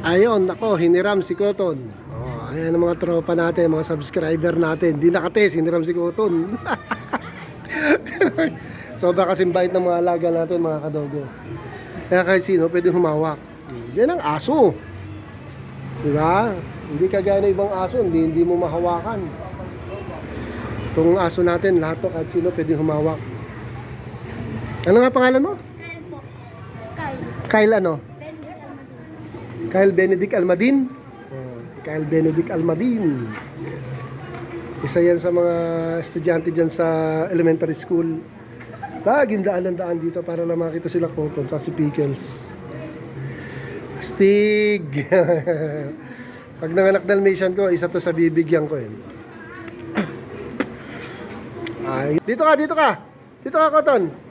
Ayun, nako, hiniram si Cotton. Oh, ayan ang mga tropa natin, mga subscriber natin. Di nakates, hiniram si Cotton. Sobra kasing bait ng mga alaga natin, mga kadogo. Kaya kahit sino, pwede humawak. Yan ang aso. Diba? Hindi kagaya ng ibang aso, hindi mo mahawakan. Itong aso natin, lahat to, kahit sino, pwede humawak. Ano nga pangalan mo? Kyle po. Kyle. Kyle ano? Benedict Almadin. Kyle Benedict Almadin. Oh, si Kyle Benedict Almadin. Isa yan sa mga estudyante dyan sa elementary school. Laging daan dito para lang makita sila Cotton sa si Pickles. Stig. Pag nanganak Dalmatian ko, isa to sa bibigyan ko eh. Ay, dito ka. Dito ka, Cotton.